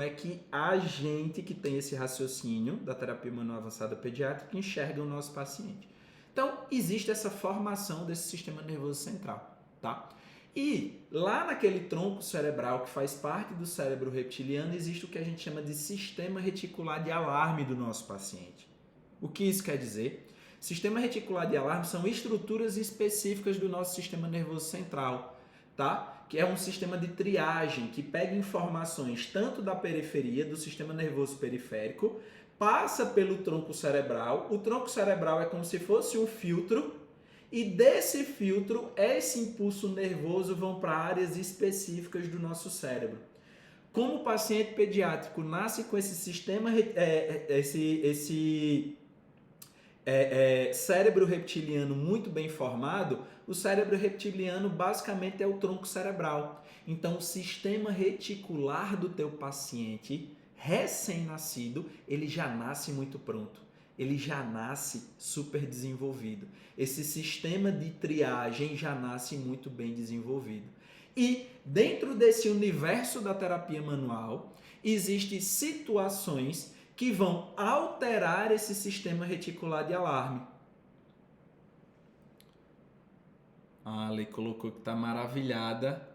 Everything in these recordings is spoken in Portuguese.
é que a gente que tem esse raciocínio da terapia manual avançada pediátrica enxerga o nosso paciente. Então, existe essa formação desse sistema nervoso central, tá? E lá naquele tronco cerebral que faz parte do cérebro reptiliano, existe o que a gente chama de sistema reticular de alarme do nosso paciente. O que isso quer dizer? Sistema reticular de alarme são estruturas específicas do nosso sistema nervoso central, tá? Que é um sistema de triagem que pega informações tanto da periferia, do sistema nervoso periférico, passa pelo tronco cerebral. O tronco cerebral é como se fosse um filtro e desse filtro, esse impulso nervoso vão para áreas específicas do nosso cérebro. Como o paciente pediátrico nasce com esse sistema, cérebro reptiliano muito bem formado, o cérebro reptiliano basicamente é o tronco cerebral. Então, o sistema reticular do teu paciente recém-nascido, ele já nasce muito pronto. Ele já nasce super desenvolvido. Esse sistema de triagem já nasce muito bem desenvolvido. E dentro desse universo da terapia manual, existem situações que vão alterar esse sistema reticular de alarme. A Lê colocou que está maravilhada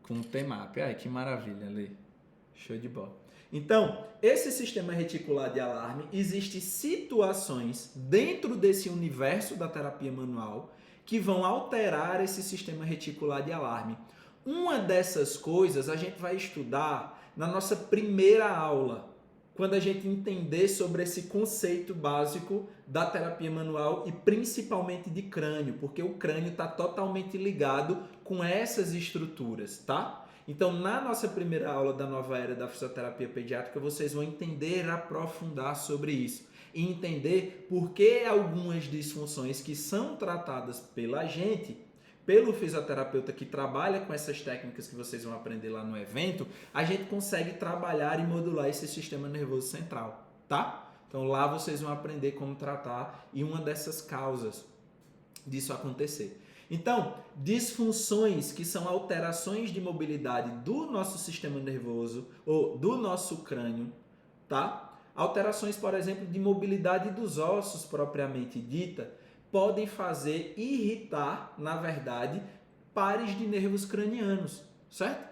com o Temap. Ai, que maravilha, Lê. Show de bola. Então, esse sistema reticular de alarme, existem situações dentro desse universo da terapia manual que vão alterar esse sistema reticular de alarme. Uma dessas coisas a gente vai estudar na nossa primeira aula, quando a gente entender sobre esse conceito básico da terapia manual e principalmente de crânio, porque o crânio está totalmente ligado com essas estruturas, tá? Então, na nossa primeira aula da nova era da fisioterapia pediátrica, vocês vão entender, aprofundar sobre isso e entender por que algumas disfunções que são tratadas pela gente, pelo fisioterapeuta que trabalha com essas técnicas que vocês vão aprender lá no evento, a gente consegue trabalhar e modular esse sistema nervoso central, tá? Então lá vocês vão aprender como tratar e uma dessas causas disso acontecer. Então, disfunções que são alterações de mobilidade do nosso sistema nervoso ou do nosso crânio, tá? Alterações, por exemplo, de mobilidade dos ossos propriamente dita, podem fazer irritar, na verdade, pares de nervos cranianos, certo?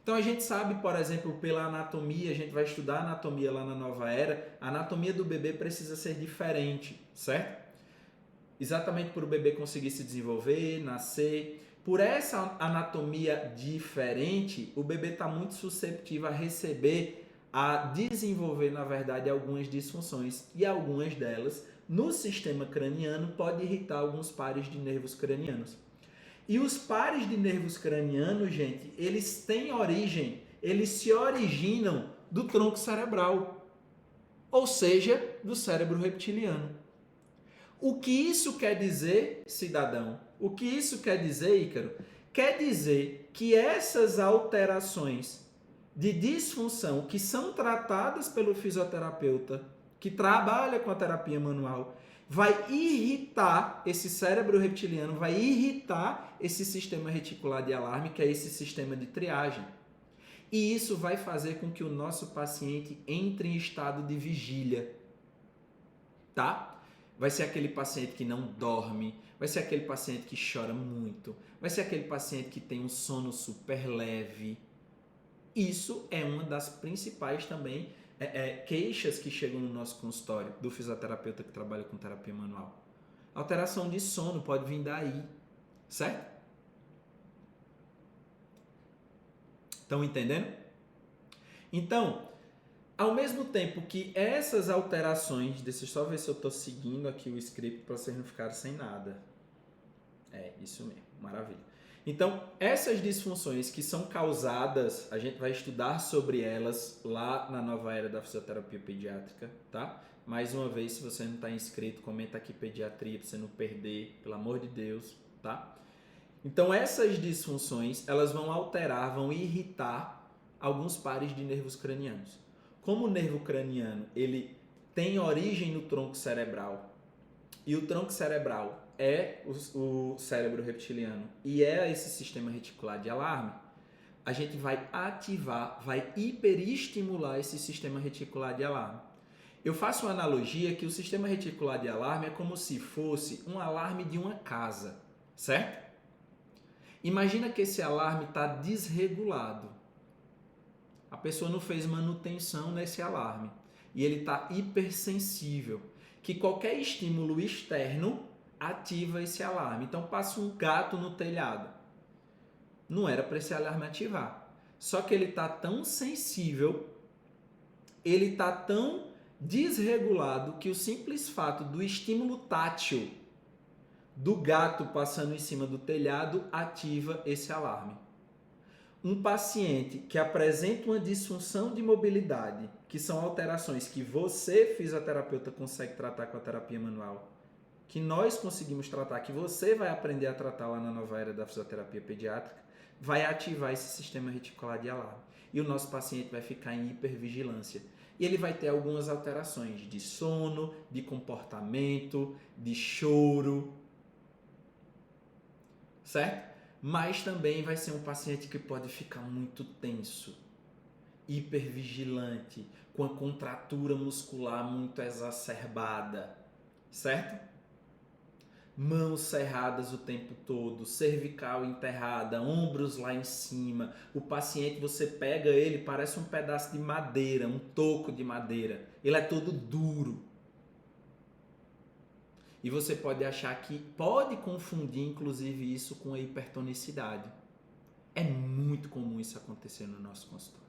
Então a gente sabe, por exemplo, pela anatomia, a gente vai estudar anatomia lá na nova era, a anatomia do bebê precisa ser diferente, certo? Exatamente por o bebê conseguir se desenvolver, nascer. Por essa anatomia diferente, o bebê está muito suscetível a receber, a desenvolver, na verdade, algumas disfunções. E algumas delas, no sistema craniano, pode irritar alguns pares de nervos cranianos. E os pares de nervos cranianos, gente, eles têm origem, eles se originam do tronco cerebral, ou seja, do cérebro reptiliano. O que isso quer dizer, cidadão? O que isso quer dizer, Ícaro? Quer dizer que essas alterações de disfunção que são tratadas pelo fisioterapeuta, que trabalha com a terapia manual, vai irritar esse cérebro reptiliano, vai irritar esse sistema reticular de alarme, que é esse sistema de triagem. E isso vai fazer com que o nosso paciente entre em estado de vigília, tá? Vai ser aquele paciente que não dorme, vai ser aquele paciente que chora muito, vai ser aquele paciente que tem um sono super leve. Isso é uma das principais também queixas que chegam no nosso consultório do fisioterapeuta que trabalha com terapia manual. Alteração de sono pode vir daí, certo? Estão entendendo? Então, ao mesmo tempo que essas alterações, deixa eu só ver se eu estou seguindo aqui o script para vocês não ficarem sem nada. É, isso mesmo, maravilha. Então, essas disfunções que são causadas, a gente vai estudar sobre elas lá na nova era da fisioterapia pediátrica, tá? Mais uma vez, se você não está inscrito, comenta aqui pediatria para você não perder, pelo amor de Deus, tá? Então, essas disfunções, elas vão alterar, vão irritar alguns pares de nervos cranianos. Como o nervo craniano, ele tem origem no tronco cerebral, e o tronco cerebral é o cérebro reptiliano e é esse sistema reticular de alarme, a gente vai ativar, vai hiperestimular esse sistema reticular de alarme. Eu faço uma analogia que o sistema reticular de alarme é como se fosse um alarme de uma casa, certo? Imagina que esse alarme está desregulado. A pessoa não fez manutenção nesse alarme e ele está hipersensível, que qualquer estímulo externo ativa esse alarme. Então passa um gato no telhado. Não era para esse alarme ativar. Só que ele está tão sensível, ele está tão desregulado que o simples fato do estímulo tátil do gato passando em cima do telhado ativa esse alarme. Um paciente que apresenta uma disfunção de mobilidade, que são alterações que você, fisioterapeuta, consegue tratar com a terapia manual, que nós conseguimos tratar, que você vai aprender a tratar lá na nova era da fisioterapia pediátrica, vai ativar esse sistema reticular de alarme. E o nosso paciente vai ficar em hipervigilância. E ele vai ter algumas alterações de sono, de comportamento, de choro, certo? Mas também vai ser um paciente que pode ficar muito tenso, hipervigilante, com a contratura muscular muito exacerbada, certo? Mãos cerradas o tempo todo, cervical enterrada, ombros lá em cima. O paciente, você pega ele, parece um pedaço de madeira, um toco de madeira. Ele é todo duro. E você pode achar que pode confundir, inclusive, isso com a hipertonicidade. É muito comum isso acontecer no nosso consultório.